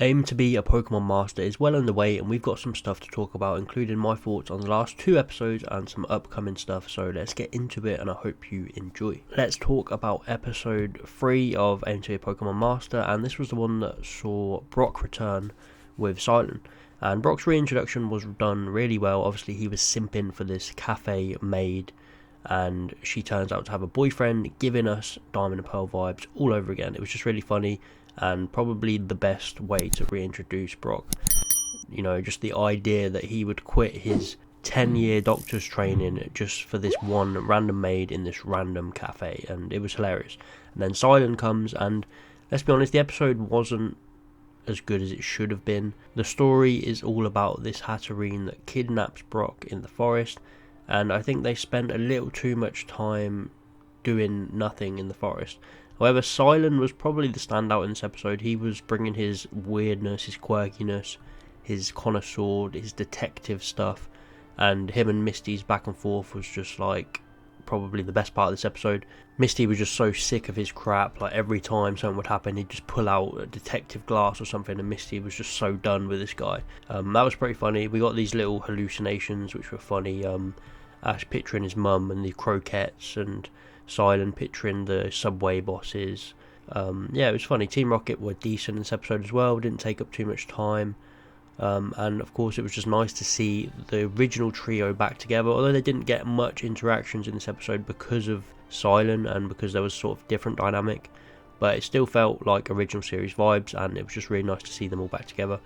Aim to be a Pokemon Master is well underway, and we've got some stuff to talk about, including my thoughts on the last 2 episodes and some upcoming stuff, so let's get into it and I hope you enjoy. Let's talk about episode 3 of Aim to be a Pokemon Master, and this was the one that saw Brock return with CILAN. And Brock's reintroduction was done really well. Obviously he was simping for this cafe maid, and she turns out to have a boyfriend, giving us Diamond and Pearl vibes all over again. It was just really funny, and probably the best way to reintroduce Brock. You know, just the idea that he would quit his 10-year doctor's training just for this one random maid in this random cafe, and it was hilarious. And then CILAN comes, and let's be honest, the episode wasn't as good as it should have been. The story is all about this Hatterene that kidnaps Brock in the forest, and I think they spent a little too much time doing nothing in the forest. However, CILAN was probably the standout in this episode. He was bringing his weirdness, his quirkiness, his connoisseur, his detective stuff, and him and Misty's back and forth was just like probably the best part of this episode. Misty was just so sick of his crap, like every time something would happen he'd just pull out a detective glass or something, and Misty was just so done with this guy. That was pretty funny. We got these little hallucinations which were funny. Ash picturing his mum and the croquettes, and CILAN picturing the subway bosses. Yeah, it was funny. Team Rocket were decent in this episode as well, didn't take up too much time. And of course it was just nice to see the original trio back together, although they didn't get much interactions in this episode because of CILAN and because there was sort of different dynamic, but it still felt like original series vibes, and it was just really nice to see them all back together.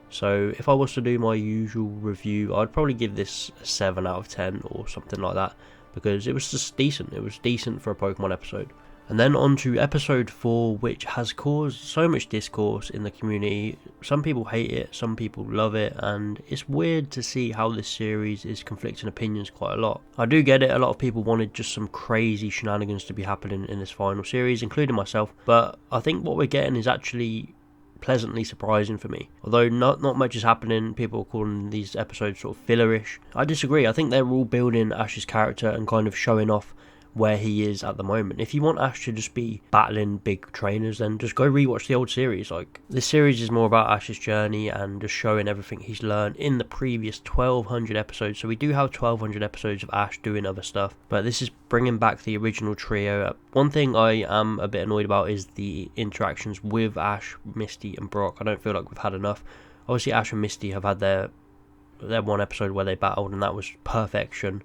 So if I was to do my usual review, I'd probably give this a 7 out of 10 or something like that, because it was just decent. It was decent for a Pokemon episode. And then on to episode 4, which has caused so much discourse in the community. Some people hate it, some people love it, and it's weird to see how this series is conflicting opinions quite a lot. I do get it, a lot of people wanted just some crazy shenanigans to be happening in this final series, including myself, but I think what we're getting is actually pleasantly surprising for me. Although not much is happening, people are calling these episodes sort of fillerish. I disagree. I think they're all building Ash's character and kind of showing off where he is at the moment. If you want Ash to just be battling big trainers, then just go rewatch the old series. Like, this series is more about Ash's journey and just showing everything he's learned in the previous 1200 episodes. So we do have 1200 episodes of Ash doing other stuff, but this is bringing back the original trio. One thing I am a bit annoyed about is the interactions with Ash, Misty and Brock. I don't feel like we've had enough. Obviously Ash and Misty have had their one episode where they battled, and that was perfection.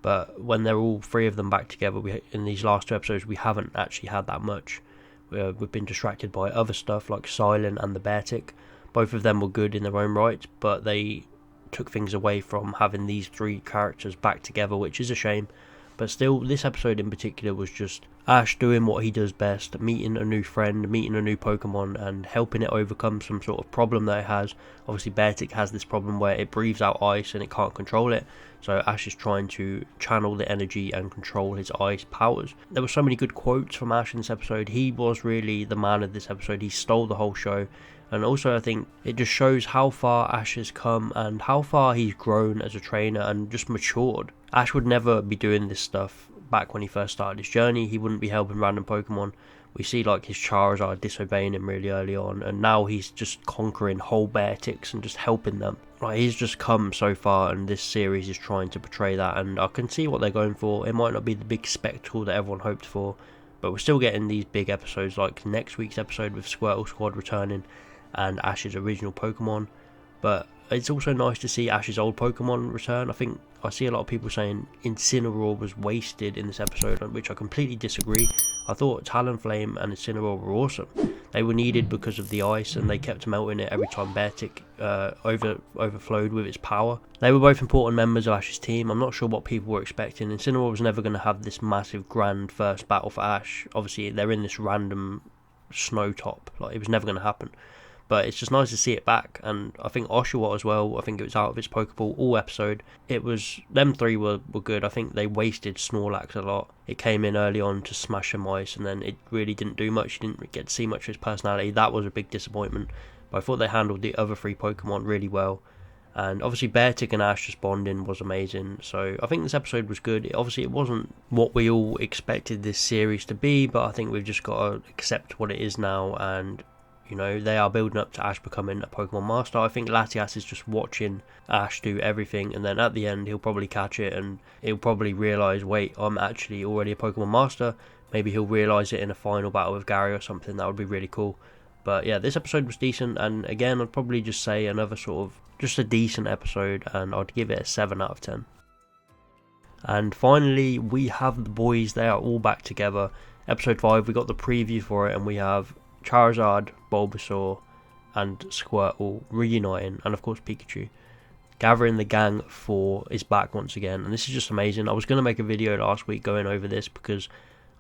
But when they're all 3 of them back together, in these last 2 episodes, we haven't actually had that much. We've been distracted by other stuff like CILAN and the Beartic. Both of them were good in their own right, but they took things away from having these 3 characters back together, which is a shame. But still, this episode in particular was just Ash doing what he does best, meeting a new friend, meeting a new Pokemon, and helping it overcome some sort of problem that it has. Obviously, Beartic has this problem where it breathes out ice and it can't control it, so Ash is trying to channel the energy and control his ice powers. There were so many good quotes from Ash in this episode. He was really the man of this episode. He stole the whole show. And also I think it just shows how far Ash has come and how far he's grown as a trainer and just matured. Ash would never be doing this stuff back when he first started his journey. He wouldn't be helping random Pokemon. We see like his Charizard disobeying him really early on, and now he's just conquering whole Beartics and just helping them. Like, he's just come so far, and this series is trying to portray that, and I can see what they're going for. It might not be the big spectacle that everyone hoped for, but we're still getting these big episodes like next week's episode with Squirtle Squad returning and Ash's original Pokemon. But it's also nice to see Ash's old Pokemon return. I think I see a lot of people saying Incineroar was wasted in this episode, which I completely disagree. I thought Talonflame and Incineroar were awesome. They were needed because of the ice, and they kept melting it every time Beartic overflowed with its power. They were both important members of Ash's team. I'm not sure what people were expecting. Incineroar was never going to have this massive grand first battle for Ash. Obviously they're in this random snow top, like it was never going to happen. But it's just nice to see it back, and I think Oshawott as well. I think it was out of its Pokeball all episode. It was, them 3 were good. I think they wasted Snorlax a lot. It came in early on to smash some ice, and then it really didn't do much. You didn't get to see much of his personality. That was a big disappointment. But I thought they handled the other 3 Pokemon really well. And obviously Beartic and Ash just bonding was amazing. So I think this episode was good. Obviously it wasn't what we all expected this series to be, but I think we've just got to accept what it is now and You know, they are building up to Ash becoming a Pokemon Master. I think Latias is just watching Ash do everything, and then at the end he'll probably catch it and he'll probably realise, wait, I'm actually already a Pokemon Master. Maybe he'll realise it in a final battle with Gary or something. That would be really cool. But yeah, this episode was decent, and again, I'd probably just say another sort of just a decent episode, and I'd give it a 7 out of 10. And finally, we have the boys. They are all back together. Episode 5, we got the preview for it, and we have Charizard, Bulbasaur, and Squirtle reuniting, and of course Pikachu. Gathering the gang is back once again, and this is just amazing. I was going to make a video last week going over this because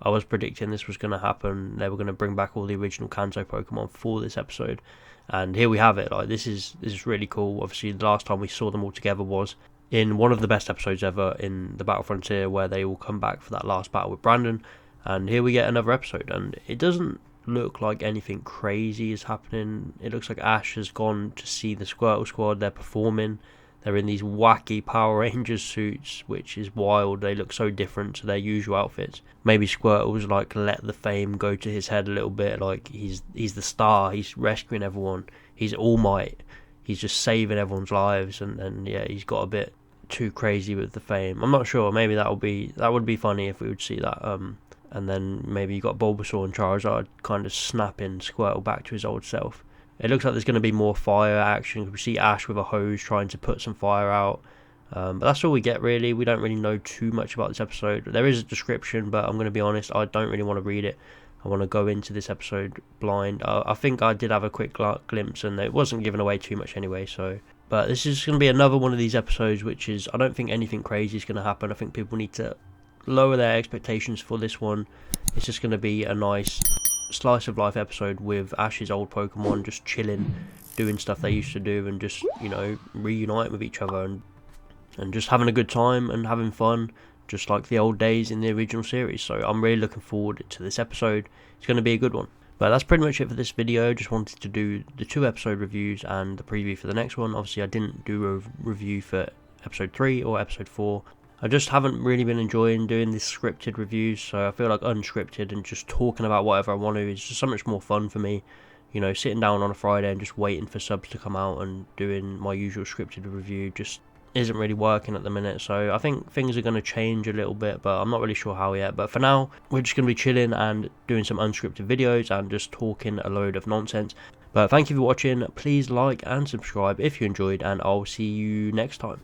I was predicting this was going to happen. They were going to bring back all the original Kanto Pokemon for this episode, and here we have it. Like, this is really cool. Obviously, the last time we saw them all together was in one of the best episodes ever in the Battle Frontier, where they all come back for that last battle with Brandon. And here we get another episode, and it doesn't look like anything crazy is happening. It looks like Ash has gone to see the Squirtle squad. They're performing. They're in these wacky Power Rangers suits, which is wild. They look so different to their usual outfits. Maybe Squirtle's like let the fame go to his head a little bit. Like he's the star. He's rescuing everyone. He's All Might. He's just saving everyone's lives. And yeah, he's got a bit too crazy with the fame. I'm not sure. Maybe that would be funny if we would see that. And then maybe you got Bulbasaur and Charizard kind of snapping Squirtle back to his old self. It looks like there's going to be more fire action. We see Ash with a hose trying to put some fire out. But that's all we get, really. We don't really know too much about this episode. There is a description, but I'm going to be honest, I don't really want to read it. I want to go into this episode blind. I think I did have a quick glimpse, and it wasn't giving away too much anyway. But this is going to be another one of these episodes, which is, I don't think anything crazy is going to happen. I think people need to lower their expectations for this one. It's just going to be a nice slice of life episode with Ash's old Pokemon just chilling, doing stuff they used to do, and just, you know, reuniting with each other and just having a good time and having fun, just like the old days in the original series. So I'm really looking forward to this episode. It's going to be a good one. But that's pretty much it for this video. Just wanted to do the 2 episode reviews and the preview for the next one. Obviously I didn't do a review for episode 3 or episode 4. I just haven't really been enjoying doing these scripted reviews, so I feel like unscripted and just talking about whatever I want to is just so much more fun for me. You know, sitting down on a Friday and just waiting for subs to come out and doing my usual scripted review just isn't really working at the minute. So I think things are going to change a little bit, but I'm not really sure how yet. But for now, we're just going to be chilling and doing some unscripted videos and just talking a load of nonsense. But thank you for watching. Please like and subscribe if you enjoyed, and I'll see you next time.